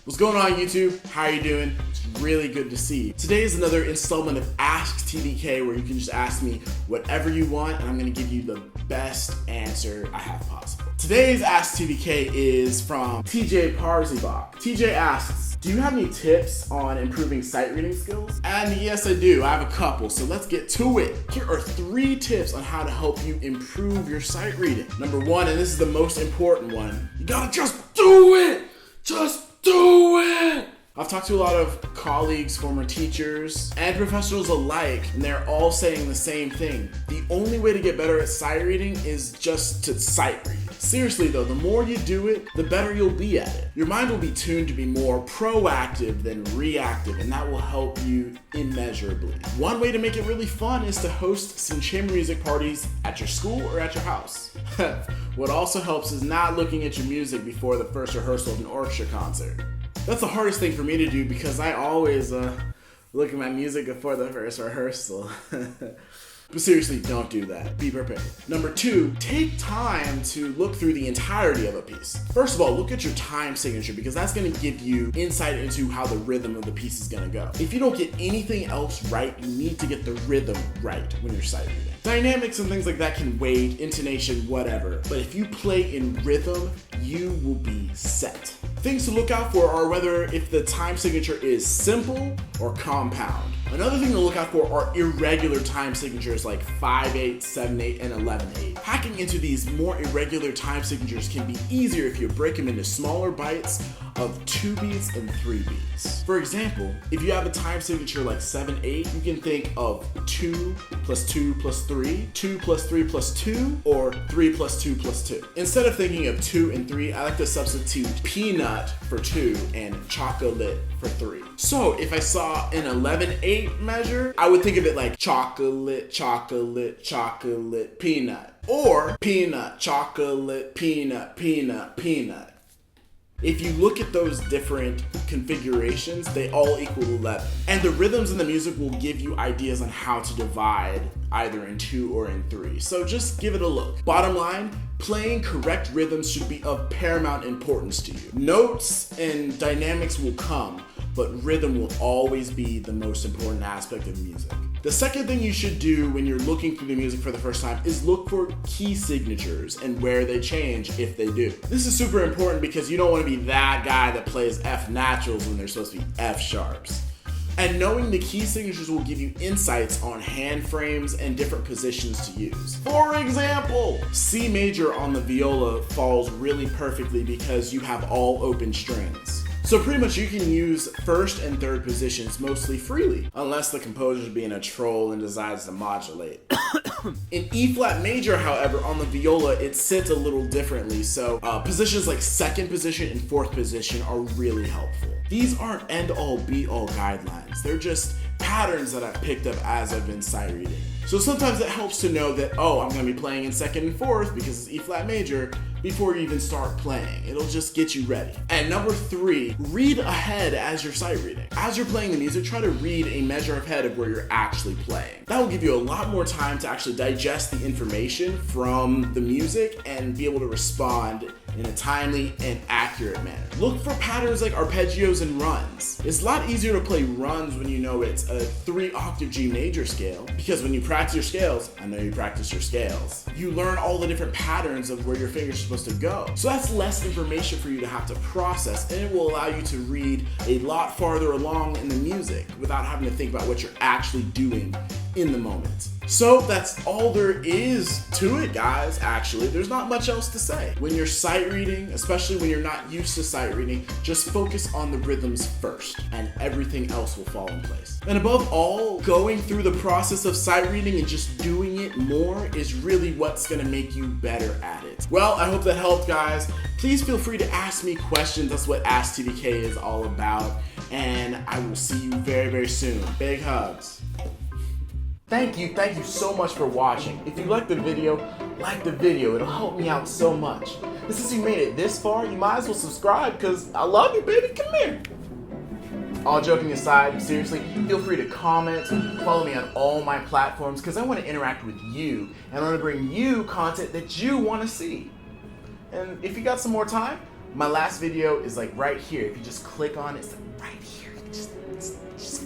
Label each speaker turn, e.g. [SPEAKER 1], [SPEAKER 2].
[SPEAKER 1] What's going on, YouTube? How are you doing? It's really good to see you. Today is another installment of AskTVK where you can just ask me whatever you want and I'm gonna give you the best answer I have possible. Today's AskTVK is from TJ Parzybach. TJ asks, do you have any tips on improving sight reading skills? And yes, I do. I have a couple, so let's get to it. Here are 3 tips on how to help you improve your sight reading. Number 1, and this is the most important one, you gotta just do it! Just do it! I've talked to a lot of colleagues, former teachers, and professionals alike, and they're all saying the same thing. The only way to get better at sight reading is just to sight read. Seriously though, the more you do it, the better you'll be at it. Your mind will be tuned to be more proactive than reactive, and that will help you immeasurably. One way to make it really fun is to host some chamber music parties at your school or at your house. What also helps is not looking at your music before the first rehearsal of an orchestra concert. That's the hardest thing for me to do because I always look at my music before the first rehearsal. But seriously, don't do that. Be prepared. Number 2, take time to look through the entirety of a piece. First of all, look at your time signature because that's gonna give you insight into how the rhythm of the piece is gonna go. If you don't get anything else right, you need to get the rhythm right when you're sight reading. Dynamics and things like that can wait, intonation, whatever. But if you play in rhythm, you will be set. Things to look out for are whether if the time signature is simple or compound. Another thing to look out for are irregular time signatures like 5/8, 7/8, and 11/8. Hacking into these more irregular time signatures can be easier if you break them into smaller bites of 2 beats and 3 beats. For example, if you have a time signature like 7/8, you can think of 2 plus 2 plus 3, 2 plus 3 plus 2, or 3 plus 2 plus 2. Instead of thinking of 2 and 3, I like to substitute peanut for 2 and chocolate for 3. So if I saw an 11/8 measure, I would think of it like chocolate, chocolate, chocolate, peanut. Or peanut, chocolate, peanut, peanut, peanut. If you look at those different configurations, they all equal 11. And the rhythms in the music will give you ideas on how to divide either in 2 or in 3. So just give it a look. Bottom line, playing correct rhythms should be of paramount importance to you. Notes and dynamics will come, but rhythm will always be the most important aspect of music. The second thing you should do when you're looking through the music for the first time is look for key signatures and where they change if they do. This is super important because you don't want to be that guy that plays F naturals when they're supposed to be F sharps. And knowing the key signatures will give you insights on hand frames and different positions to use. For example, C major on the viola falls really perfectly because you have all open strings. So pretty much you can use first and third positions mostly freely, unless the composer's being a troll and decides to modulate. In E flat major, however, on the viola, it sits a little differently, so positions like second position and fourth position are really helpful. These aren't end-all be-all guidelines, they're just patterns that I've picked up as I've been sight reading. So sometimes it helps to know that, oh, I'm gonna be playing in second and fourth because it's E flat major before you even start playing. It'll just get you ready. And number 3, read ahead as you're sight reading. As you're playing the music, try to read a measure ahead of where you're actually playing. That will give you a lot more time to actually digest the information from the music and be able to respond in a timely and accurate manner. Look for patterns like arpeggios and runs. It's a lot easier to play runs when you know it's a 3-octave G major scale, because when you practice your scales, I know you practice your scales, you learn all the different patterns of where your fingers are supposed to go. So that's less information for you to have to process, and it will allow you to read a lot farther along in the music without having to think about what you're actually doing in the moment. So that's all there is to it, guys. Actually, there's not much else to say. When you're sight reading, especially when you're not used to sight reading, just focus on the rhythms first and everything else will fall in place. And above all, going through the process of sight reading and just doing it more is really what's gonna make you better at it. Well, I hope that helped, guys. Please feel free to ask me questions. That's what AskTVK is all about. And I will see you very, very soon. Big hugs. Thank you so much for watching. If you liked the video, like the video. It'll help me out so much. And since you made it this far, you might as well subscribe because I love you, baby. Come here. All joking aside, seriously, feel free to comment, follow me on all my platforms because I want to interact with you and I want to bring you content that you want to see. And if you got some more time, My last video is like right here. If you just click on it, it's like right here. Just